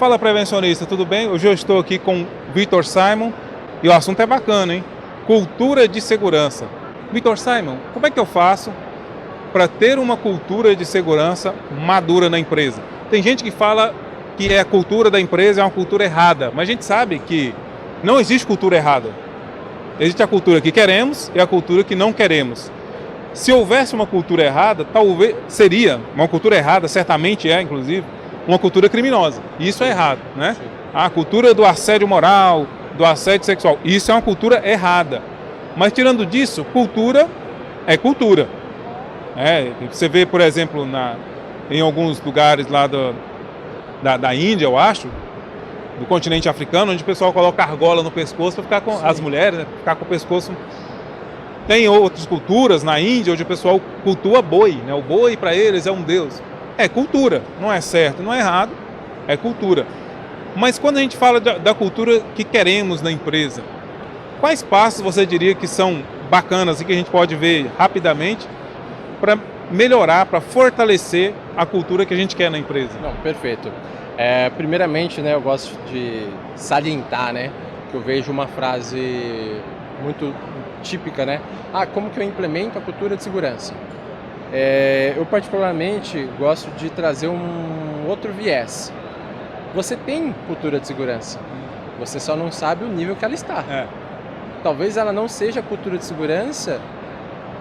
Fala, prevencionista, tudo bem? Hoje eu estou aqui com Vitor Simon e o assunto é bacana, hein? Cultura de segurança. Vitor Simon, como é que eu faço para ter uma cultura de segurança madura na empresa? Tem gente que fala que a cultura da empresa é uma cultura errada, mas a gente sabe que não existe cultura errada. Existe a cultura que queremos e a cultura que não queremos. Se houvesse uma cultura errada, talvez seria uma cultura errada, certamente é, inclusive, uma cultura criminosa. E isso é errado, né? Sim. A cultura do assédio moral, do assédio sexual, isso é uma cultura errada. Mas tirando disso, cultura é cultura. Você vê, por exemplo, em alguns lugares lá da Índia, eu acho, do continente africano, onde o pessoal coloca argola no pescoço para ficar com Sim. as mulheres, né, ficar com o pescoço. Tem outras culturas na Índia onde o pessoal cultua boi, né? O boi para eles é um deus. É cultura, não é certo, não é errado, é cultura. Mas quando a gente fala da cultura que queremos na empresa, quais passos você diria que são bacanas e que a gente pode ver rapidamente para melhorar, para fortalecer a cultura que a gente quer na empresa? Não, perfeito. Primeiramente, né, eu gosto de salientar, né, que eu vejo uma frase muito típica, né? Como que eu implemento a cultura de segurança? Eu particularmente gosto de trazer um outro viés. Você tem cultura de segurança, você só não sabe o nível que ela está. Talvez ela não seja a cultura de segurança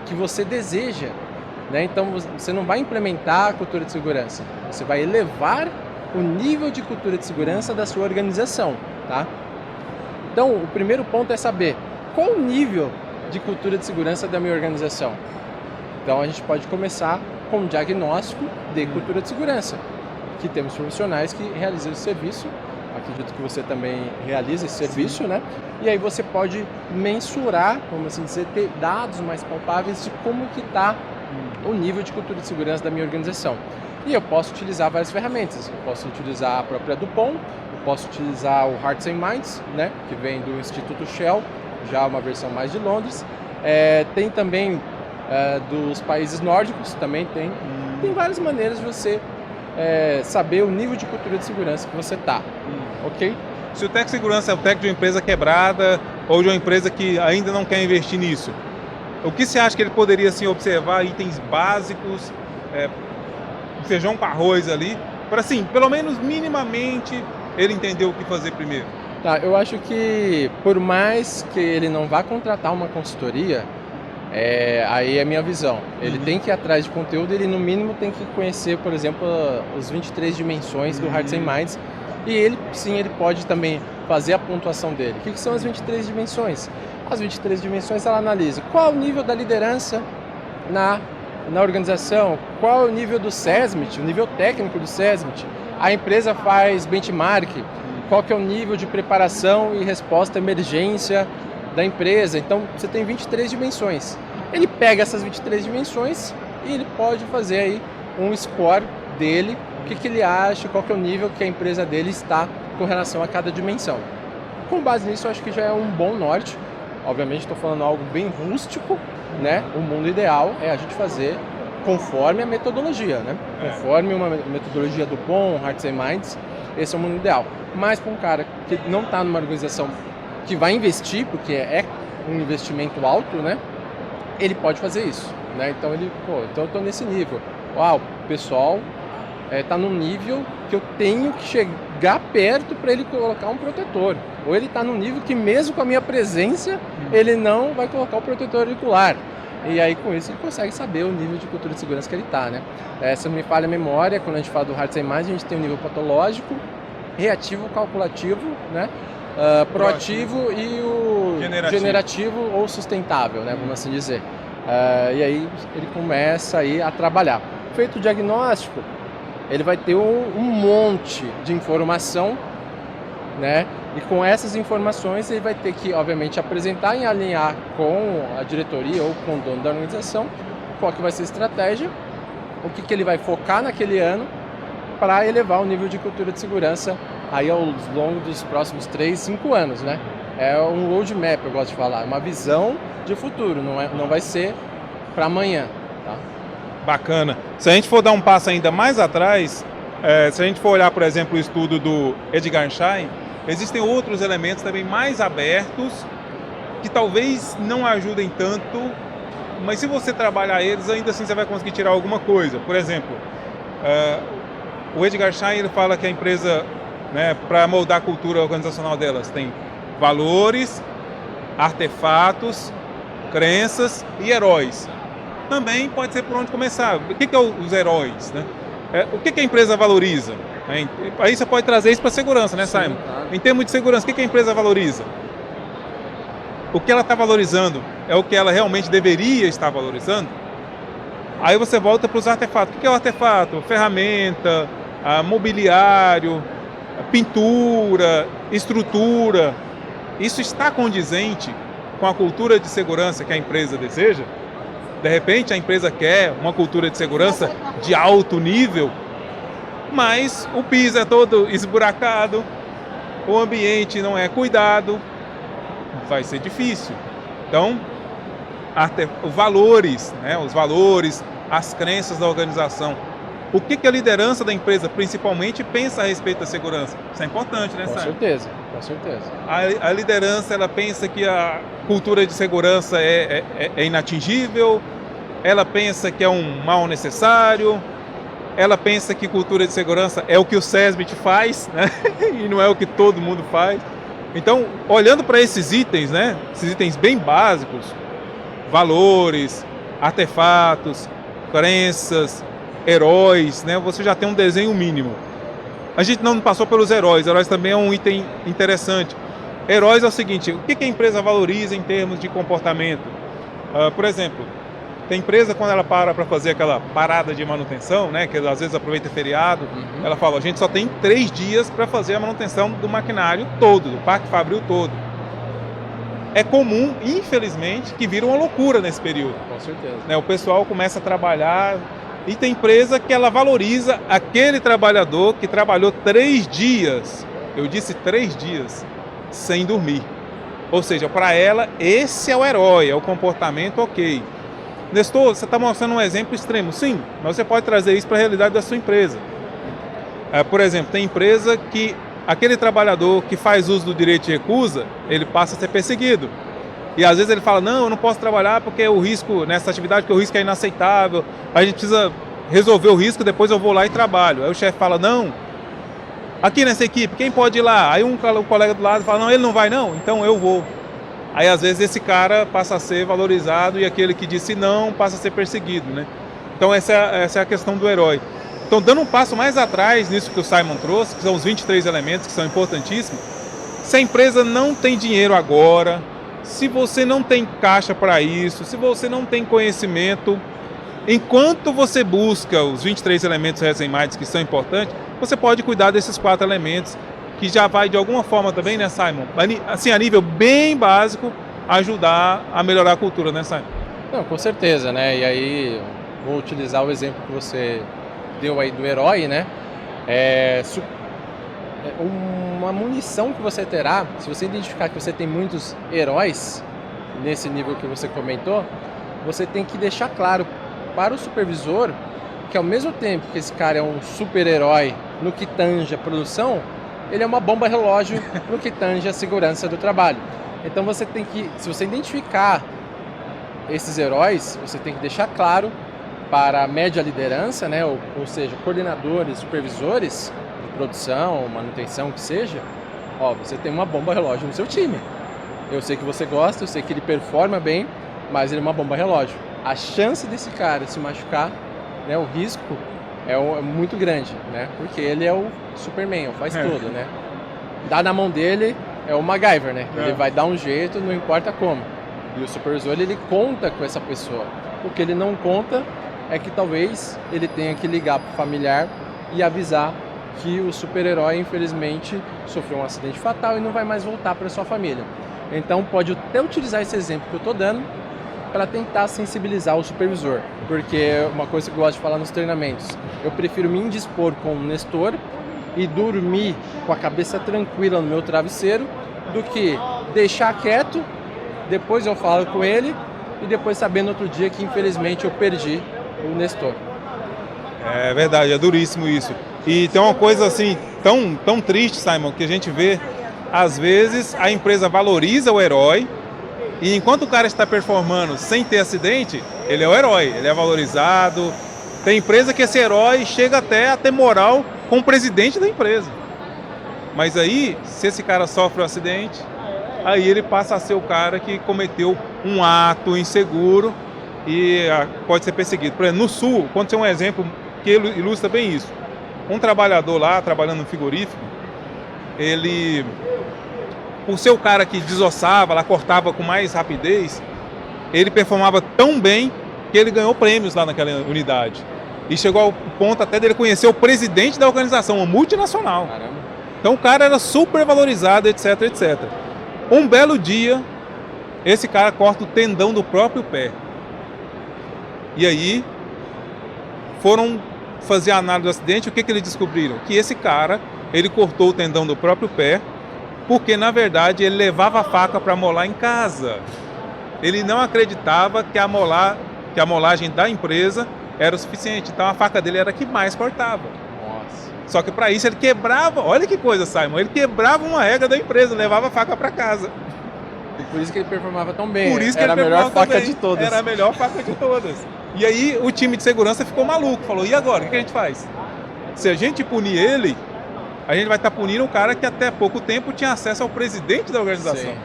que você deseja, né? Então você não vai implementar a cultura de segurança, você vai elevar o nível de cultura de segurança da sua organização, tá? Então o primeiro ponto é saber qual o nível de cultura de segurança da minha organização. Então a gente pode começar com um diagnóstico de cultura de segurança, que temos profissionais que realizam esse serviço. Acredito que você também realiza esse serviço, né? E aí você pode mensurar, vamos assim dizer, ter dados mais palpáveis de como que está o nível de cultura de segurança da minha organização. E eu posso utilizar várias ferramentas. Eu posso utilizar a própria Dupont, eu posso utilizar o Hearts and Minds, né? Que vem do Instituto Shell, já uma versão mais de Londres. Tem também dos países nórdicos, também tem. Tem várias maneiras de você saber o nível de cultura de segurança que você está, ok? Se o técnico de segurança é o técnico de uma empresa quebrada ou de uma empresa que ainda não quer investir nisso, o que você acha que ele poderia assim, observar itens básicos, feijão com arroz ali, para assim, pelo menos minimamente ele entender o que fazer primeiro? Tá, eu acho que por mais que ele não vá contratar uma consultoria, aí é a minha visão. Ele tem que ir atrás de conteúdo, ele no mínimo tem que conhecer, por exemplo, os 23 dimensões do Hearts and Minds. E ele, sim, ele pode também fazer a pontuação dele. O que são as 23 dimensões? As 23 dimensões, ela analisa qual é o nível da liderança na organização, qual é o nível do SESMIT, o nível técnico do SESMIT. A empresa faz benchmark, qual que é o nível de preparação e resposta à emergência da empresa. Então, você tem 23 dimensões. Ele pega essas 23 dimensões e ele pode fazer aí um score dele, o que ele acha, qual que é o nível que a empresa dele está com relação a cada dimensão. Com base nisso, eu acho que já é um bom norte. Obviamente, estou falando algo bem rústico, né? O mundo ideal é a gente fazer conforme a metodologia, né? Conforme uma metodologia do bom, Hearts and Minds, esse é o mundo ideal. Mas para um cara que não está numa organização que vai investir, porque é um investimento alto, né? Ele pode fazer isso, né? Então então eu estou nesse nível. O pessoal está num nível que eu tenho que chegar perto para ele colocar um protetor. Ou ele está num nível que mesmo com a minha presença, ele não vai colocar o protetor auricular. E aí com isso ele consegue saber o nível de cultura de segurança que ele está, né? Se não me falha a memória, quando a gente fala do Hearts and Minds, a gente tem o nível patológico, reativo, calculativo, né? Proativo e o generativo ou sustentável, né? Vamos assim dizer. E aí ele começa aí a trabalhar. Feito o diagnóstico, ele vai ter um monte de informação, né? E com essas informações ele vai ter que, obviamente, apresentar e alinhar com a diretoria ou com o dono da organização qual que vai ser a estratégia, o que ele vai focar naquele ano para elevar o nível de cultura de segurança aí ao longo dos próximos 3, 5 anos, né? É um roadmap, eu gosto de falar, uma visão de futuro, não vai ser para amanhã, tá? Bacana. Se a gente for dar um passo ainda mais atrás, Se a gente for olhar, por exemplo, o estudo do Edgar Schein, existem outros elementos também mais abertos que talvez não ajudem tanto, mas se você trabalhar eles, ainda assim você vai conseguir tirar alguma coisa. Por exemplo, o Edgar Schein ele fala que a empresa, né, para moldar a cultura organizacional delas, tem valores, artefatos, crenças e heróis. Também pode ser por onde começar. O que é os heróis, né? O que a empresa valoriza? Aí você pode trazer isso para a segurança, né, Simon? Claro. Em termos de segurança, o que a empresa valoriza? O que ela está valorizando é o que ela realmente deveria estar valorizando? Aí você volta para os artefatos. O que é o artefato? Ferramenta, mobiliário, pintura, estrutura. Isso está condizente com a cultura de segurança que a empresa deseja? De repente a empresa quer uma cultura de segurança de alto nível, mas o piso é todo esburacado, o ambiente não é cuidado, vai ser difícil. Então, os valores, né, as crenças da organização, o que a liderança da empresa principalmente pensa a respeito da segurança? Isso é importante, né, Com Simon? com certeza. A liderança ela pensa que a cultura de segurança é inatingível, ela pensa que é um mal necessário, ela pensa que cultura de segurança é o que o SESBIT faz, né? E não é o que todo mundo faz. Então, olhando para esses itens, né? Esses itens bem básicos, valores, artefatos, crenças, heróis, né? Você já tem um desenho mínimo. A gente não passou pelos heróis. Heróis também é um item interessante. Heróis é o seguinte: o que a empresa valoriza em termos de comportamento? Por exemplo, tem empresa quando ela para fazer aquela parada de manutenção, né? Que às vezes aproveita feriado, ela fala: a gente só tem 3 dias para fazer a manutenção do maquinário todo, do parque fabril todo. É comum, infelizmente, que vira uma loucura nesse período. Com certeza. Né? O pessoal começa a trabalhar. E tem empresa que ela valoriza aquele trabalhador que trabalhou 3 dias, eu disse 3 dias, sem dormir. Ou seja, para ela, esse é o herói, é o comportamento ok. Nestor, você está mostrando um exemplo extremo, sim, mas você pode trazer isso para a realidade da sua empresa. Por exemplo, tem empresa que aquele trabalhador que faz uso do direito de recusa, ele passa a ser perseguido. E às vezes ele fala: não, eu não posso trabalhar porque o risco, nessa atividade, porque o risco é inaceitável, a gente precisa resolver o risco, depois eu vou lá e trabalho. Aí o chefe fala: não, aqui nessa equipe, quem pode ir lá? Aí um colega do lado fala: não, ele não vai não, então eu vou. Aí às vezes esse cara passa a ser valorizado e aquele que disse não passa a ser perseguido, né? Então essa é a questão do herói. Então, dando um passo mais atrás nisso que o Simon trouxe, que são os 23 elementos que são importantíssimos, se a empresa não tem dinheiro agora, se você não tem caixa para isso, se você não tem conhecimento, enquanto você busca os 23 elementos Resemites que são importantes, você pode cuidar desses 4 elementos, que já vai de alguma forma também, né, Simon? Assim, a nível bem básico, ajudar a melhorar a cultura, né, Simon? Não, com certeza, né? E aí, vou utilizar o exemplo que você deu aí do herói, né? Uma munição que você terá, se você identificar que você tem muitos heróis nesse nível que você comentou, você tem que deixar claro para o supervisor que ao mesmo tempo que esse cara é um super-herói no que tange a produção, ele é uma bomba relógio no que tange a segurança do trabalho. Então você tem que, se você identificar esses heróis, você tem que deixar claro para a média liderança, né, ou seja, coordenadores, supervisores de produção, manutenção, que seja, ó, você tem uma bomba relógio no seu time. Eu sei que você gosta, eu sei que ele performa bem, mas ele é uma bomba relógio. A chance desse cara se machucar, né, o risco é muito grande, né, porque ele é o Superman, faz tudo, né. Dá na mão dele, é o MacGyver, né, ele vai dar um jeito, não importa como. E o supervisor, ele conta com essa pessoa. O que ele não conta é que talvez ele tenha que ligar para o familiar e avisar que o super-herói, infelizmente, sofreu um acidente fatal e não vai mais voltar para sua família. Então, pode até utilizar esse exemplo que eu estou dando para tentar sensibilizar o supervisor. Porque é uma coisa que eu gosto de falar nos treinamentos. Eu prefiro me indispor com o Nestor e dormir com a cabeça tranquila no meu travesseiro do que deixar quieto, depois eu falo com ele e depois saber no outro dia que infelizmente eu perdi o Nestor. É verdade, é duríssimo isso. E tem uma coisa assim tão triste, Simon, que a gente vê, às vezes a empresa valoriza o herói e enquanto o cara está performando sem ter acidente, ele é o herói, ele é valorizado. Tem empresa que esse herói chega até a ter moral com o presidente da empresa. Mas aí, se esse cara sofre um acidente, aí ele passa a ser o cara que cometeu um ato inseguro e pode ser perseguido. Por exemplo, no Sul, aconteceu um exemplo que ilustra bem isso. Um trabalhador lá, trabalhando no frigorífico, ele, por ser o cara que desossava, lá cortava com mais rapidez, ele performava tão bem que ele ganhou prêmios lá naquela unidade. E chegou ao ponto até dele conhecer o presidente da organização, uma multinacional. Caramba. Então o cara era super valorizado, etc, etc. Um belo dia, esse cara corta o tendão do próprio pé. E aí, foram fazer a análise do acidente, o que eles descobriram? Que esse cara, ele cortou o tendão do próprio pé, porque na verdade ele levava a faca para molar em casa. Ele não acreditava que a molagem da empresa era o suficiente. Então a faca dele era a que mais cortava. Nossa. Só que para isso ele quebrava, olha que coisa, Simon, ele quebrava uma regra da empresa, levava a faca para casa. E por isso que ele performava tão bem. Por isso que era ele a melhor faca bem. de todas. Era a melhor faca de todas. E aí o time de segurança ficou maluco, falou, e agora, o que a gente faz? Se a gente punir ele, a gente vai estar punindo um cara que até pouco tempo tinha acesso ao presidente da organização. Sim.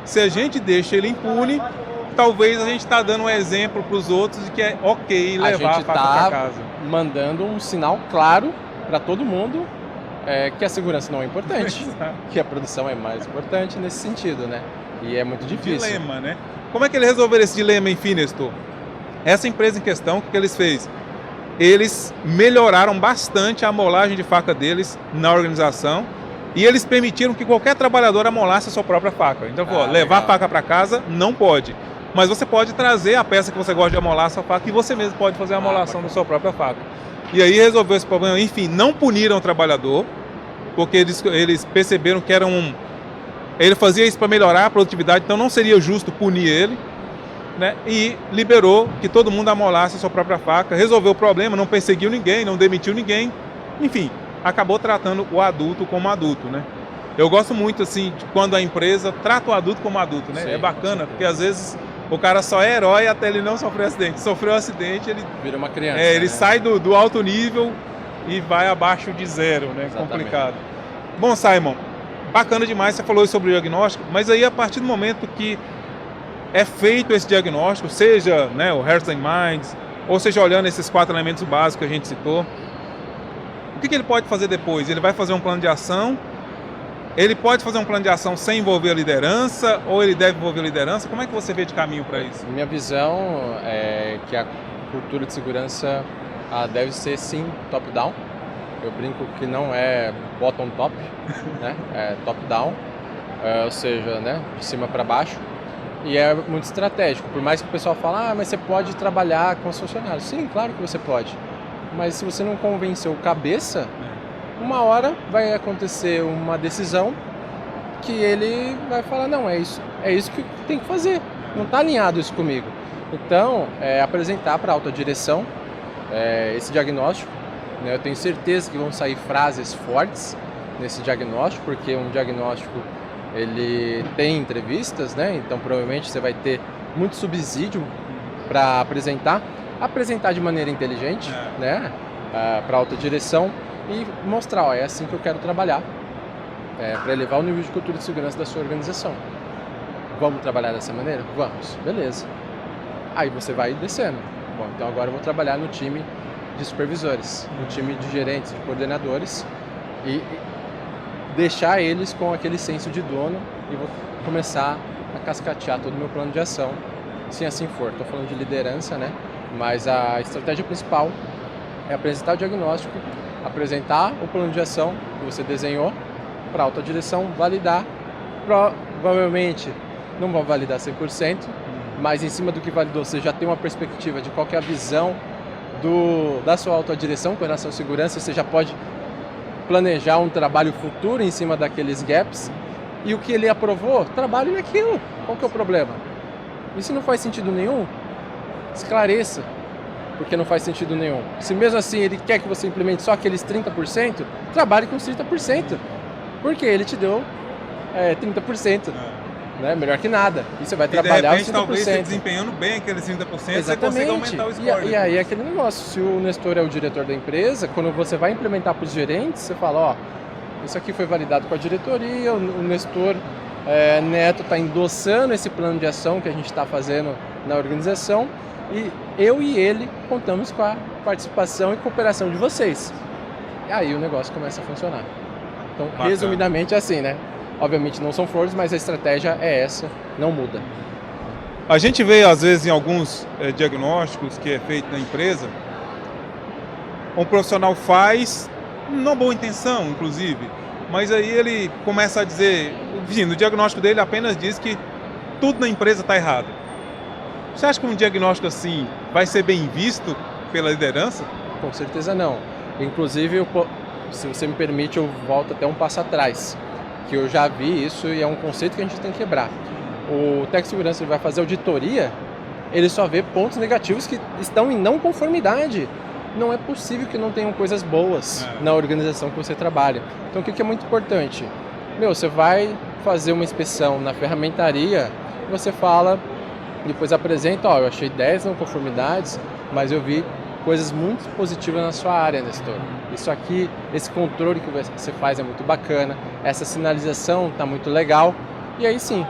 Se a gente deixa ele impune, talvez a gente está dando um exemplo para os outros de que é ok levar a faca para casa. Mandando um sinal claro para todo mundo que a segurança não é importante, que a produção é mais importante nesse sentido, né? E é muito difícil. Dilema, né? Como é que eles resolveram esse dilema em Finnesto? Essa empresa em questão, o que eles fez? Eles melhoraram bastante a amolagem de faca deles na organização e eles permitiram que qualquer trabalhador amolasse a sua própria faca. Então, levar a faca para casa não pode. Mas você pode trazer a peça que você gosta de amolar a sua faca e você mesmo pode fazer a amolação da sua própria faca. E aí resolveu esse problema. Enfim, não puniram o trabalhador, porque eles perceberam que era ele fazia isso para melhorar a produtividade, então não seria justo punir ele, né? E liberou que todo mundo amolasse a sua própria faca, resolveu o problema, não perseguiu ninguém, não demitiu ninguém, enfim, acabou tratando o adulto como adulto, né? Eu gosto muito, assim, de quando a empresa trata o adulto como adulto, né? Sim, é bacana, porque às vezes o cara só é herói até ele não sofrer acidente. Sofreu um acidente, ele vira uma criança. ele sai do alto nível e vai abaixo de zero, né? Exatamente. Complicado. Bom, Simon, bacana demais, você falou sobre o diagnóstico, mas aí a partir do momento que é feito esse diagnóstico, seja, né, o Hearts and Minds, ou seja, olhando esses 4 elementos básicos que a gente citou, o que ele pode fazer depois? Ele vai fazer um plano de ação? Ele pode fazer um plano de ação sem envolver a liderança, ou ele deve envolver a liderança? Como é que você vê de caminho para isso? Minha visão é que a cultura de segurança deve ser, sim, top-down. Eu brinco que não é bottom-top, né? É top-down, ou seja, né, de cima para baixo. E é muito estratégico. Por mais que o pessoal fale, mas você pode trabalhar com os funcionários. Sim, claro que você pode. Mas se você não convenceu o cabeça, uma hora vai acontecer uma decisão que ele vai falar, não, é isso que tem que fazer. Não está alinhado isso comigo. Então, apresentar para a alta direção esse diagnóstico. Né? Eu tenho certeza que vão sair frases fortes nesse diagnóstico, porque um diagnóstico ele tem entrevistas, né? Então provavelmente você vai ter muito subsídio para apresentar de maneira inteligente, né? Para a alta direção e mostrar, é assim que eu quero trabalhar, para elevar o nível de cultura de segurança da sua organização. Vamos trabalhar dessa maneira? Vamos, beleza. Aí você vai descendo. Bom, então agora eu vou trabalhar no time de supervisores, no time de gerentes, de coordenadores e deixar eles com aquele senso de dono e vou começar a cascatear todo o meu plano de ação, se assim for. Estou falando de liderança, né? Mas a estratégia principal é apresentar o diagnóstico, apresentar o plano de ação que você desenhou para a alta direção validar. Provavelmente não vão validar 100%, mas em cima do que validou você já tem uma perspectiva de qual que é a visão da sua alta direção com relação à segurança, você já pode planejar um trabalho futuro em cima daqueles gaps e o que ele aprovou, trabalhe naquilo. Qual que é o problema? E se não faz sentido nenhum, esclareça. porque não faz sentido nenhum. Se mesmo assim ele quer que você implemente só aqueles 30%, trabalhe com os 30%, porque ele te deu 30%. Né? Melhor que nada. E você vai trabalhar os 30%. Talvez você desempenhando bem aqueles 30%, exatamente. você consiga aumentar o score. E aí é aquele negócio, se o Nestor é o diretor da empresa, quando você vai implementar para os gerentes, você fala, ó, isso aqui foi validado com a diretoria, o Nestor Neto está endossando esse plano de ação que a gente está fazendo na organização, e eu e ele contamos com a participação e cooperação de vocês. E aí o negócio começa a funcionar. Então, bacana. Resumidamente é assim, né? Obviamente não são flores, mas a estratégia é essa, não muda. A gente vê, às vezes, em alguns diagnósticos que é feito na empresa, um profissional faz, não boa intenção, inclusive, mas aí ele começa a dizer, no diagnóstico dele apenas diz que tudo na empresa está errado. Você acha que um diagnóstico assim vai ser bem visto pela liderança? Com certeza não. Inclusive, se você me permite, eu volto até um passo atrás, que eu já vi isso e é um conceito que a gente tem que quebrar. O técnico de segurança vai fazer auditoria, ele só vê pontos negativos que estão em não conformidade. Não é possível que não tenham coisas boas na organização que você trabalha. Então o que é muito importante? Você vai fazer uma inspeção na ferramentaria, você fala, depois apresenta, eu achei 10 não conformidades, mas eu vi coisas muito positivas na sua área, Nestor. Isso aqui, esse controle que você faz é muito bacana, essa sinalização está muito legal. E aí sim,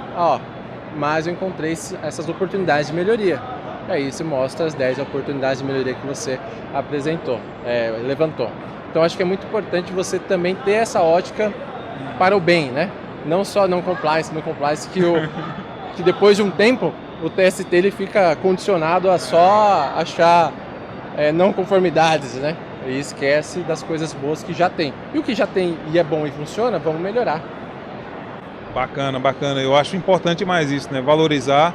mas eu encontrei essas oportunidades de melhoria. E aí você mostra as 10 oportunidades de melhoria que você apresentou, levantou. Então acho que é muito importante você também ter essa ótica para o bem, né? Não só não compliance, que depois de um tempo o TST ele fica condicionado a só achar não conformidades, né? E esquece das coisas boas que já tem. E o que já tem e é bom e funciona, vamos melhorar. Bacana, bacana. Eu acho importante mais isso, né? Valorizar.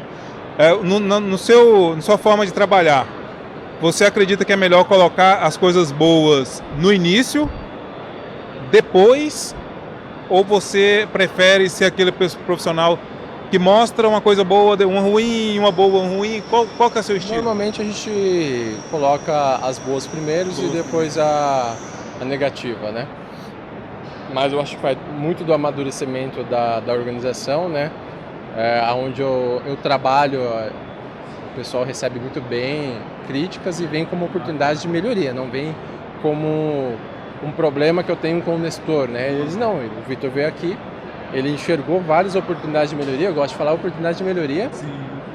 Na sua forma de trabalhar, você acredita que é melhor colocar as coisas boas no início, depois, ou você prefere ser aquele profissional que mostra uma coisa boa, uma ruim, uma boa, uma ruim? Qual que é o seu estilo? Normalmente a gente coloca as boas primeiros e depois a negativa, né? Mas eu acho que faz muito do amadurecimento da organização, né? Onde eu trabalho, o pessoal recebe muito bem críticas e vem como oportunidade de melhoria, não vem como um problema que eu tenho com o Nestor, né? Eles não, o Vitor veio aqui, ele enxergou várias oportunidades de melhoria, eu gosto de falar oportunidade de melhoria,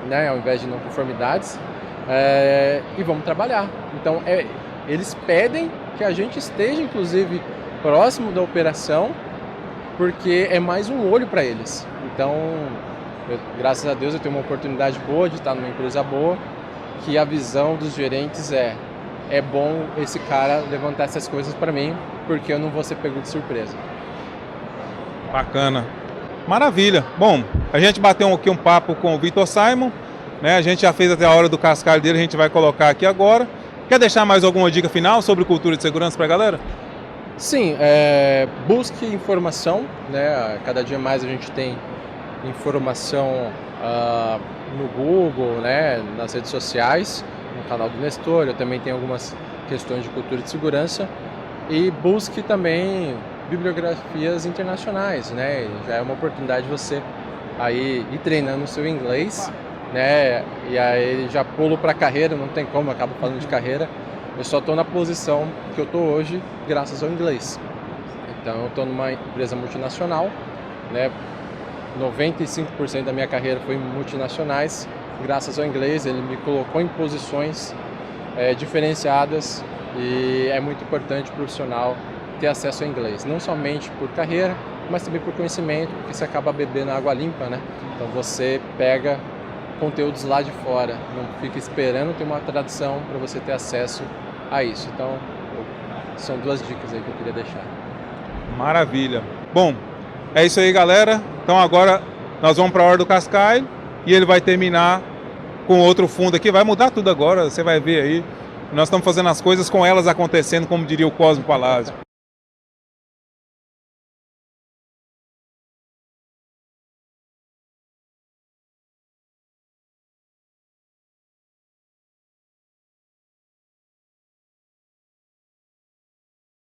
né? Ao invés de não conformidades, e vamos trabalhar. Então, eles pedem que a gente esteja, inclusive, próximo da operação, porque é mais um olho para eles. Então, graças a Deus eu tenho uma oportunidade boa de estar numa empresa boa, que a visão dos gerentes é bom esse cara levantar essas coisas para mim, porque eu não vou ser pego de surpresa. Bacana. Maravilha. Bom, a gente bateu aqui um papo com o Vitor Simon, né? A gente já fez até a hora do cascalho dele, a gente vai colocar aqui agora. Quer deixar mais alguma dica final sobre cultura de segurança para a galera? Sim, busque informação, né? Cada dia mais a gente tem informação no Google, né? Nas redes sociais, no canal do Nestor, eu também tenho algumas questões de cultura de segurança, e busque também bibliografias internacionais, né? Já é uma oportunidade de você aí ir treinando o seu inglês, né? E aí já pulo para a carreira, não tem como, eu acabo falando de carreira. Eu só estou na posição que eu estou hoje graças ao inglês. Então eu estou numa empresa multinacional, né? 95% da minha carreira foi em multinacionais. Graças ao inglês, ele me colocou em posições diferenciadas, e é muito importante o profissional ter acesso ao inglês, não somente por carreira, mas também por conhecimento, porque você acaba bebendo água limpa, né? Então você pega conteúdos lá de fora, não fica esperando ter uma tradução para você ter acesso a isso. Então, são duas dicas aí que eu queria deixar. Maravilha. Bom, é isso aí, galera. Então agora nós vamos para a hora do cascalho e ele vai terminar com outro fundo aqui. Vai mudar tudo agora, você vai ver aí. Nós estamos fazendo as coisas com elas acontecendo, como diria o Cosmo Palácio.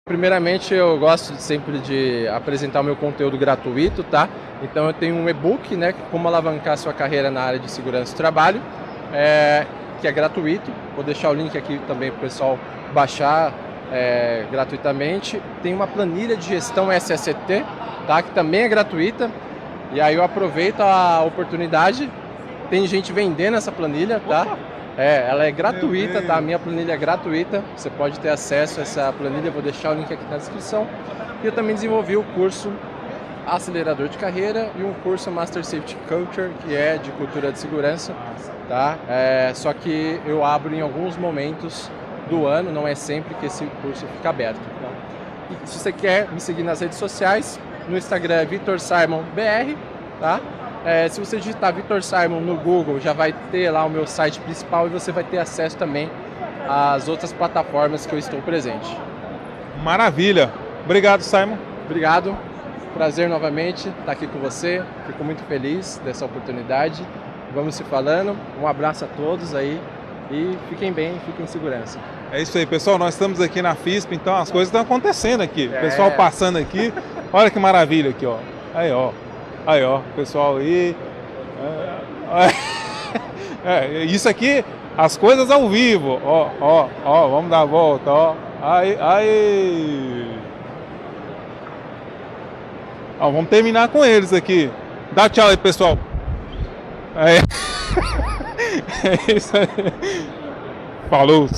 Primeiramente, eu gosto sempre de apresentar o meu conteúdo gratuito, tá? Então eu tenho um e-book, né, como alavancar sua carreira na área de segurança do trabalho, que é gratuito. Vou deixar o link aqui também para o pessoal baixar gratuitamente. Tem uma planilha de gestão SST, tá? Que também é gratuita. E aí eu aproveito a oportunidade. Tem gente vendendo essa planilha, tá? Ela é gratuita, tá? A minha planilha é gratuita. Você pode ter acesso a essa planilha. Vou deixar o link aqui na descrição. E eu também desenvolvi o curso Acelerador de Carreira e um curso Master Safety Culture, que é de cultura de segurança, tá? Só que eu abro em alguns momentos do ano, não é sempre que esse curso fica aberto, tá? E se você quer me seguir nas redes sociais, no Instagram é VitorSimonBR, tá? Se você digitar Vitor Simon no Google, já vai ter lá o meu site principal e você vai ter acesso também às outras plataformas que eu estou presente. Maravilha! Obrigado, Simon. Obrigado. Prazer novamente estar aqui com você. Fico muito feliz dessa oportunidade. Vamos se falando. Um abraço a todos aí e fiquem bem, fiquem em segurança. É isso aí, pessoal. Nós estamos aqui na FISP, então as coisas estão acontecendo aqui. O pessoal passando aqui. Olha que maravilha aqui, ó. Aí, ó. Aí, ó, pessoal aí. Isso aqui, as coisas ao vivo. Ó, vamos dar a volta, ó. Aí. Ó, vamos terminar com eles aqui. Dá tchau aí, pessoal. É isso aí. Falou.